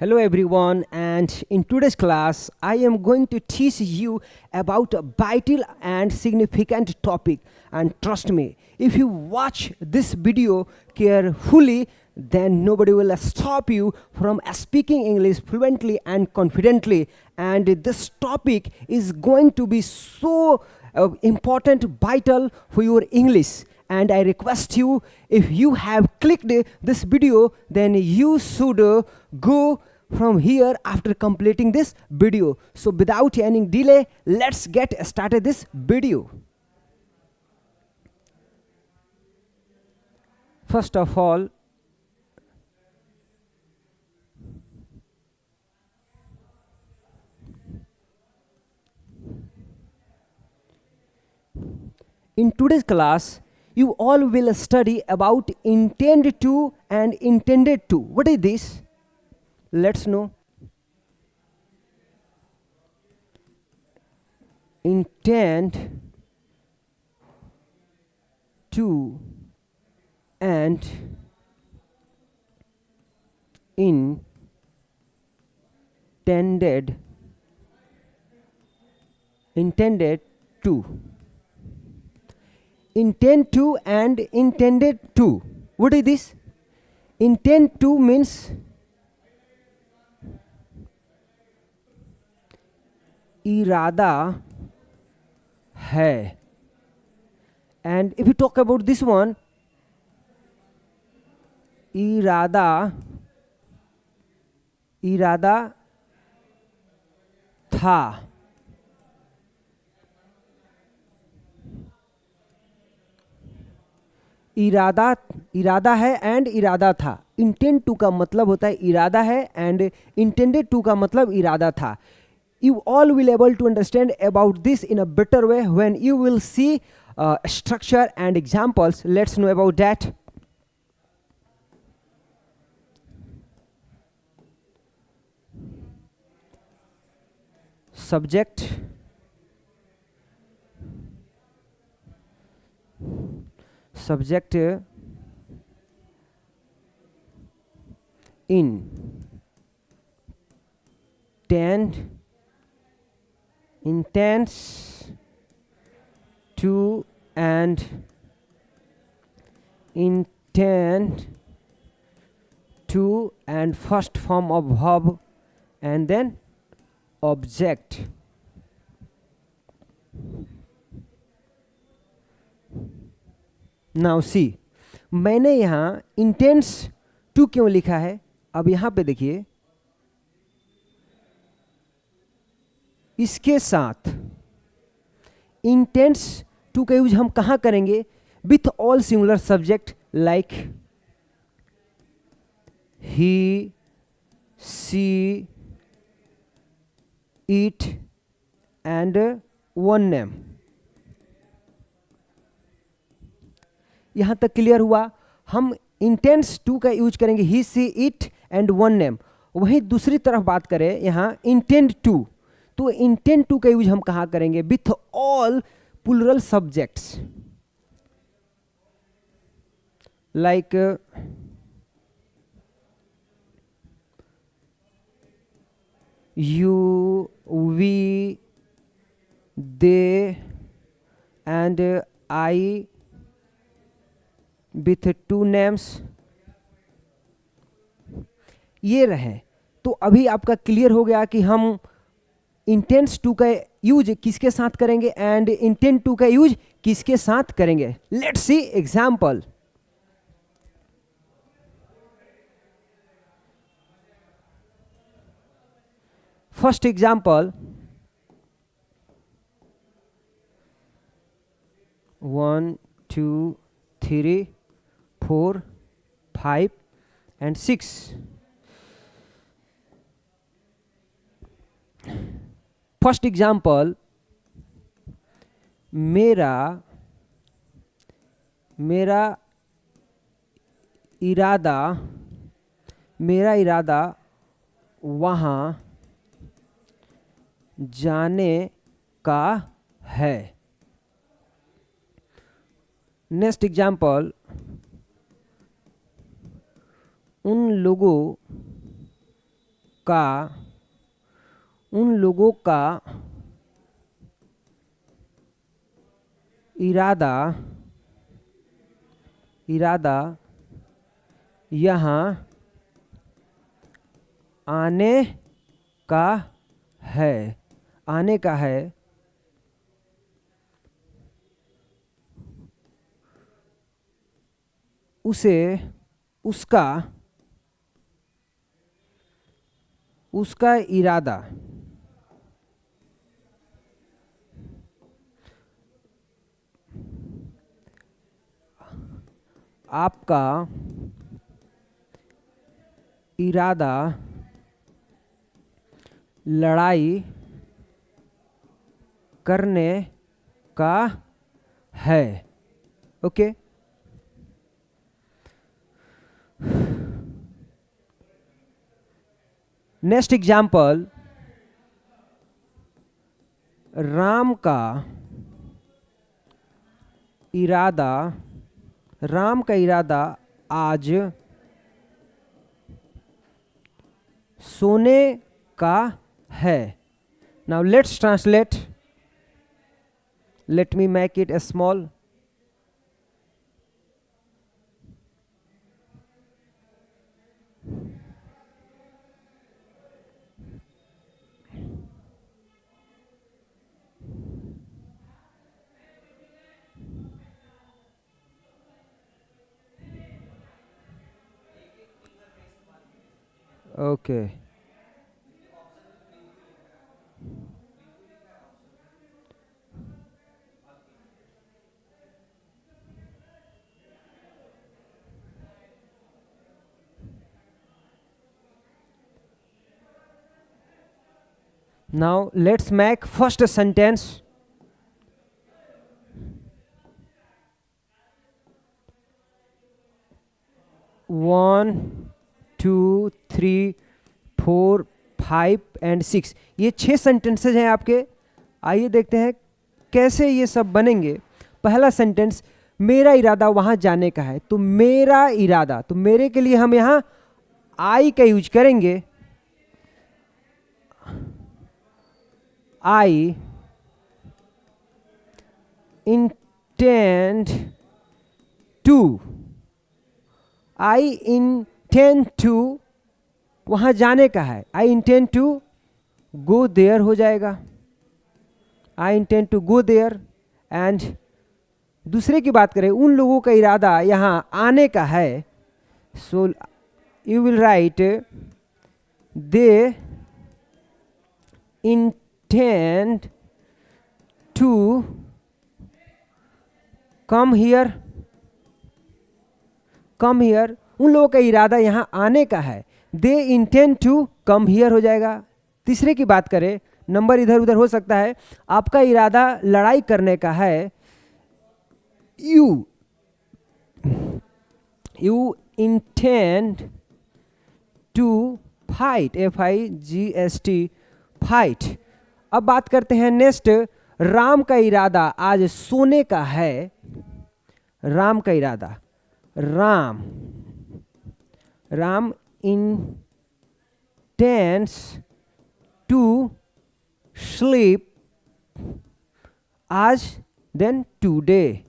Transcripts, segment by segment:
Hello everyone, and in today's class I am going to teach you about a vital and significant topic. And trust me, if you watch this video carefully, then nobody will stop you from speaking English fluently and confidently. And this topic is going to be so important, vital for your English. And I request you, if you have clicked this video, then you should go from here after completing this video. So without any delay, let's get started this video. First of all, in today's class you all will study about intend to and intended to. What is this? Let's know. Intend to and intended to. Intend to and intended to. What is this? Intend to means इरादा है. And if you talk about this one, इरादा था. इरादा है and इरादा था. Intend to का मतलब होता है इरादा है एंड इंटेंडेड टू का मतलब इरादा था. You all will able to understand about this in a better way when you will see structure and examples. Let's know about that. Subject, intends to and intend to and first form of verb and then object. Now see, मैंने यहाँ intends to क्यों लिखा है. अब यहाँ पे देखिए, इसके साथ इंटेंस टू का यूज हम कहाँ करेंगे? With all singular subject like he, she, it and one name. यहां तक क्लियर हुआ? हम इंटेंस टू का यूज करेंगे he, she, it and one name. वहीं दूसरी तरफ बात करें यहां इंटेंड टू, तो इंटेंड टू का यूज हम कहाँ करेंगे? With all plural subjects like you, we, they and I with two names. ये रहे. तो अभी आपका क्लियर हो गया कि हम इंटेंस टू का यूज किसके साथ करेंगे एंड इंटेंड टू का यूज किसके साथ करेंगे. Let's see example. First example, 1 2 3 4 5 and 6. First example, मेरा इरादा वहाँ जाने का है. नेक्स्ट एग्जाम्पल, उन लोगों का उन लोगों का इरादा यहाँ आने का है उसे उसका इरादा आपका इरादा लड़ाई करने का है। ओके, नेक्स्ट एग्जाम्पल, राम का इरादा आज सोने का है। Now let's translate, let me make it A small. Okay. Now let's make first sentence. One, 2, 3, 4, 5 and 6, ये 6 सेंटेंसेज हैं आपके। आइए देखते हैं कैसे ये सब बनेंगे। पहला सेंटेंस, मेरा इरादा वहां जाने का है। तो मेरा इरादा, तो मेरे के लिए हम यहां आई का यूज करेंगे। आई इंटेंड टू वहां जाने का है। I intend to go there हो जाएगा। I intend to go there. And दूसरे की बात करें, उन लोगों का इरादा यहां आने का है। So you will write they intend to come here. उन लोगों का इरादा यहां आने का है। They intend to come here हो जाएगा। तीसरे की बात करें, नंबर इधर उधर हो सकता है। आपका इरादा लड़ाई करने का है। You intend to fight, FIGHT, fight. अब बात करते हैं नेक्स्ट, राम का इरादा आज सोने का है। राम का इरादा, राम intends to sleep आज then today.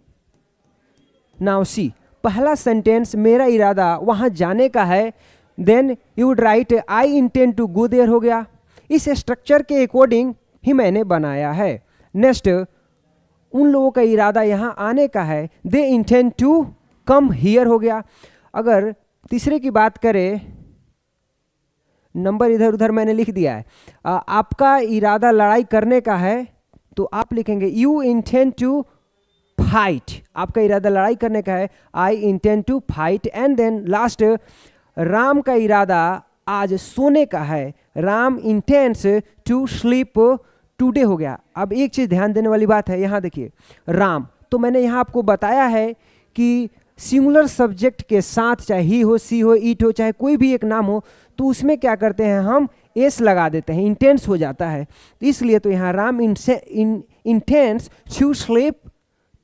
Now see, पहला सेंटेंस मेरा इरादा वहां जाने का है, then you would write I intend to go there हो गया। इस स्ट्रक्चर के अकॉर्डिंग ही मैंने बनाया है। नेक्स्ट, उन लोगों का इरादा यहां आने का है। They intend to come here हो गया। अगर तीसरे की बात करें, नंबर इधर उधर मैंने लिख दिया है। आपका इरादा लड़ाई करने का है, तो आप लिखेंगे यू इंटेंड टू फाइट। आपका इरादा लड़ाई करने का है, I intend to fight. And then last, Ram का इरादा आज सोने का है। Ram intends to sleep today हो गया। अब एक चीज ध्यान देने वाली बात है, यहां देखिए, राम, तो मैंने यहां आपको बताया है कि सिंगुलर सब्जेक्ट के साथ, चाहे ही हो, सी हो, इट हो, चाहे कोई भी एक नाम हो, तो उसमें क्या करते हैं, हम एस लगा देते हैं, इंटेंस हो जाता है। इसलिए तो यहाँ Ram intends to sleep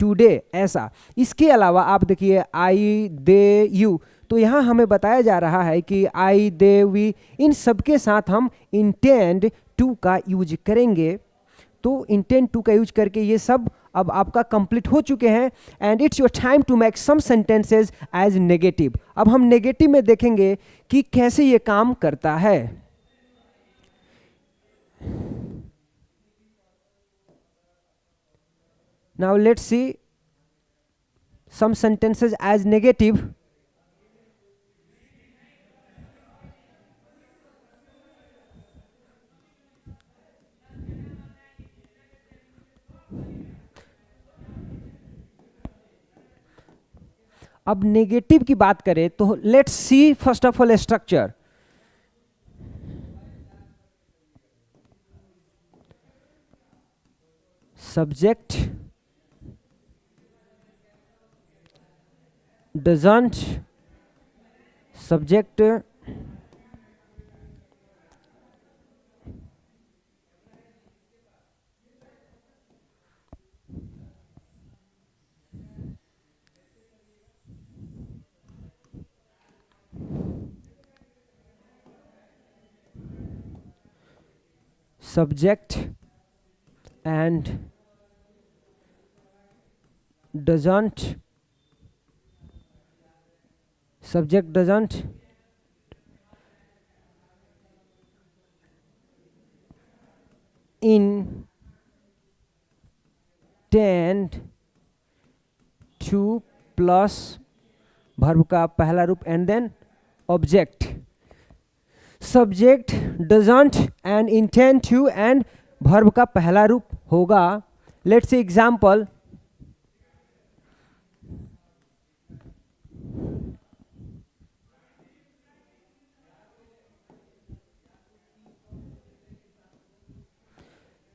today, ऐसा। इसके अलावा आप देखिए आई, दे, यू, तो यहाँ हमें बताया जा रहा है कि आई, दे, वी, इन सब के साथ हम इंटेंड टू का यूज करेंगे। तो इंटेंड टू का यूज करके ये सब अब आपका कंप्लीट हो चुके हैं। And it's your time to make some sentences as negative. अब हम नेगेटिव में देखेंगे कि कैसे ये काम करता है। Now let's see some sentences as negative. अब नेगेटिव की बात करें तो let's see first of all structure. Subject doesn't, subject subject and doesn't, subject doesn't intend to plus verb का पहला रूप and then object. Subject doesn't and intend to and verb का पहला रूप होगा। Let's see example.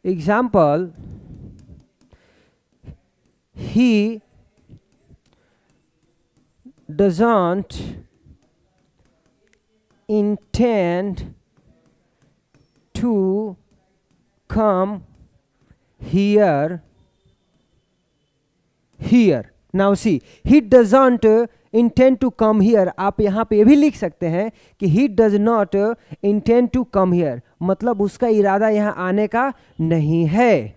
Example, he doesn't intend to come here. Now see, he doesn't intend to come here. आप यहाँ पे ये भी लिख सकते हैं कि he does not intend to come here, मतलब उसका इरादा यहाँ आने का नहीं है।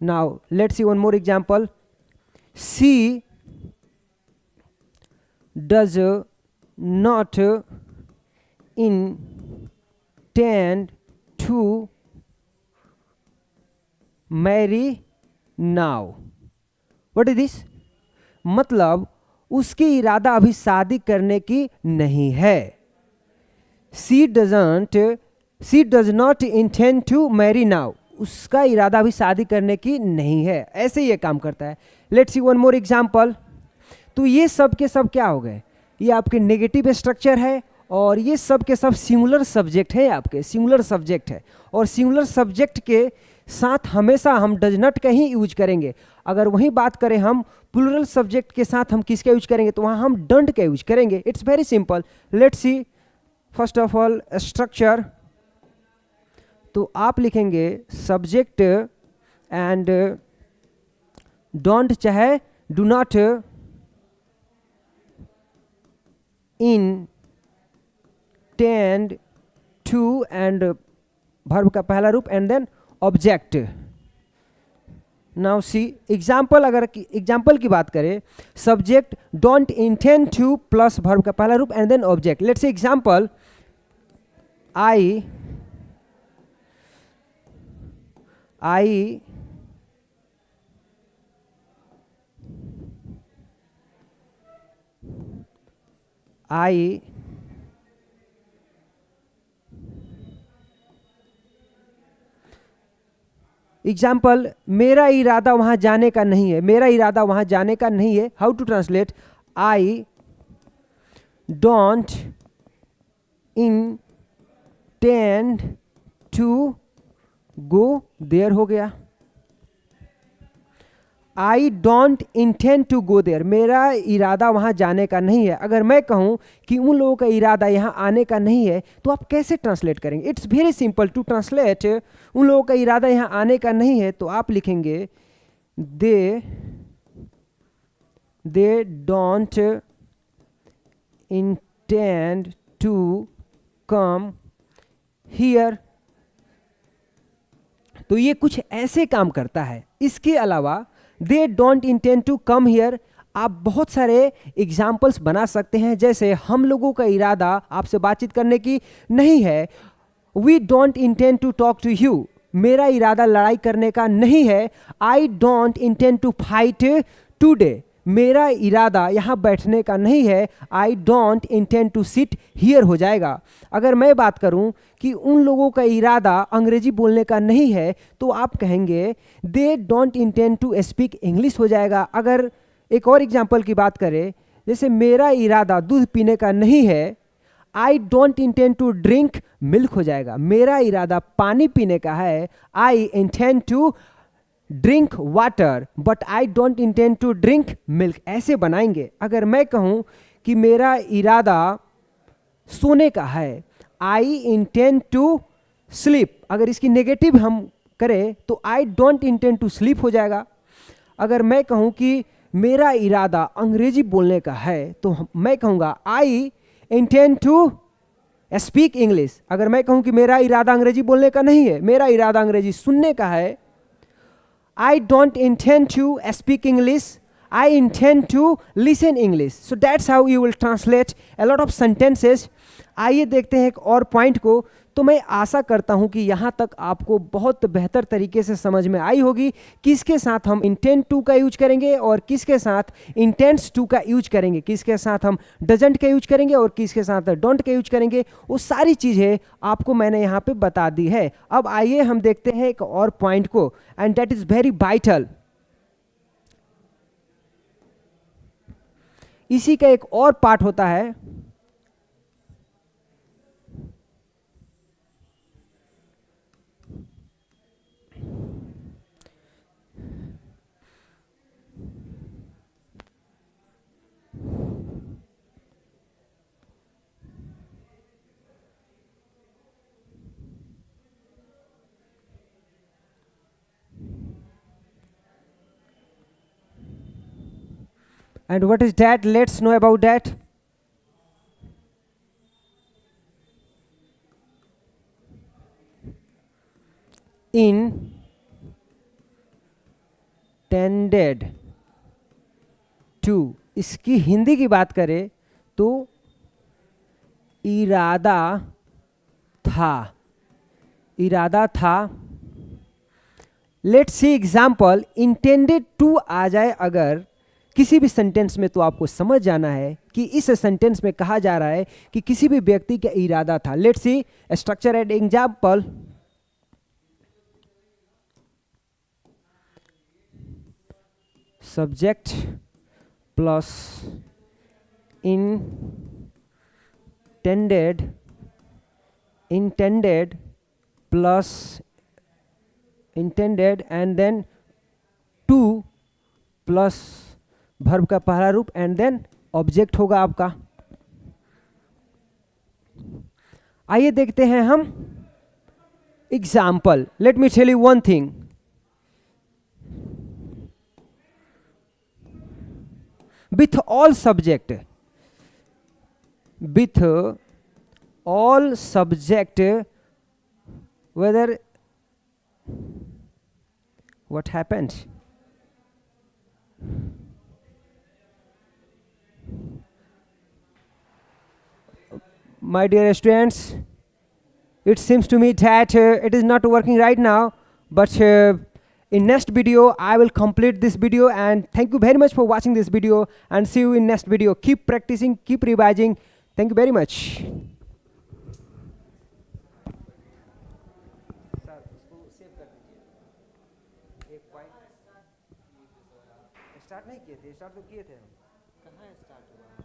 Now let's see one more example. She does not intend to marry now. What is this? मतलब उसकी इरादा अभी शादी करने की नहीं है। She does not intend to marry now. उसका इरादा अभी शादी करने की नहीं है। ऐसे ये काम करता है। Let's see one more example. तो ये सब के सब क्या हो गए? ये आपके नेगेटिव स्ट्रक्चर है और ये सब के सब सिंगुलर सब्जेक्ट है, आपके सिंगुलर सब्जेक्ट है। और सिंगुलर सब्जेक्ट के साथ हमेशा हम डज नॉट का ही यूज करेंगे। अगर वही बात करें हम प्लूरल सब्जेक्ट के साथ हम किसका यूज करेंगे, तो वहाँ हम डंट का यूज करेंगे। It's very simple. Let's see first of all structure. तो आप लिखेंगे सब्जेक्ट एंड डोंट चाहे do not intend to and verb का पहला रूप and then object. Now see example, अगर एग्जाम्पल की बात करें, subject don't intend to plus verb का पहला रूप and then object. Let's say example, I example, मेरा इरादा वहां जाने का नहीं है। मेरा इरादा वहां जाने का नहीं है। How to translate? I don't intend to go there हो गया। I don't intend to go there, मेरा इरादा वहाँ जाने का नहीं है। अगर मैं कहूँ कि उन लोगों का इरादा यहाँ आने का नहीं है, तो आप कैसे ट्रांसलेट करेंगे? It's very simple to translate. उन लोगों का इरादा यहाँ आने का नहीं है, तो आप लिखेंगे दे they don't intend to come here। तो ये कुछ ऐसे काम करता है। इसके अलावा they don't intend to come here, आप बहुत सारे एग्जाम्पल्स बना सकते हैं। जैसे हम लोगों का इरादा आपसे बातचीत करने की नहीं है, we don't intend to talk to you, मेरा इरादा लड़ाई करने का नहीं है। I don't intend to fight today, मेरा इरादा यहाँ बैठने का नहीं है। I don't intend to sit here हो जाएगा। अगर मैं बात करूँ कि उन लोगों का इरादा अंग्रेजी बोलने का नहीं है, तो आप कहेंगे they don't intend to speak English हो जाएगा। अगर एक और एग्जाम्पल की बात करें, जैसे मेरा इरादा दूध पीने का नहीं है, I don't intend to drink milk हो जाएगा। मेरा इरादा पानी पीने का है, I intend to drink water but I don't intend to drink milk, ऐसे बनाएंगे। अगर मैं कहूँ कि मेरा इरादा सोने का है, I intend to sleep, अगर इसकी नेगेटिव हम करें तो I don't intend to sleep हो जाएगा। अगर मैं कहूँ कि मेरा इरादा अंग्रेजी बोलने का है, तो मैं कहूँगा I intend to speak English। अगर मैं कहूँ कि मेरा इरादा अंग्रेजी बोलने का नहीं है, मेरा इरादा अंग्रेजी सुनने का है, I don't intend to speak English, I intend to listen English। So that's how you will translate a lot of sentences। आइए देखते हैं एक और पॉइंट को। तो मैं आशा करता हूं कि यहाँ तक आपको बहुत बेहतर तरीके से समझ में आई होगी किसके साथ हम इंटेंट टू का यूज करेंगे और किसके साथ इंटेंट्स टू का यूज करेंगे, किसके साथ हम डजंट का यूज करेंगे और किसके साथ डोंट का यूज करेंगे। वो सारी चीज़ें आपको मैंने यहाँ पे बता दी है। अब आइए हम देखते हैं एक और पॉइंट को, and that is very vital. इसी का एक और पार्ट होता है and what is that? Let's know about that. Intended to, इसकी हिंदी की बात करें तो इरादा था, इरादा था। Let's see example, intended to आ जाए अगर किसी भी सेंटेंस में, तो आपको समझ जाना है कि इस सेंटेंस में कहा जा रहा है कि किसी भी व्यक्ति का इरादा था। Let's C structure and example. Subject plus intended plus intended and then to plus verb का पहला रूप एंड देन ऑब्जेक्ट होगा आपका। आइए देखते हैं हम example. Let me tell you one thing, with all subject, with all subject, whether what happened, my dear students, it seems to me that it is not working right now, but in next video I will complete this video, and thank you very much for watching this video, and see you in next video. Keep practicing, keep revising. Thank you very much. Start नहीं किए थे, start तो किए थे हम। कहाँ start हुआ?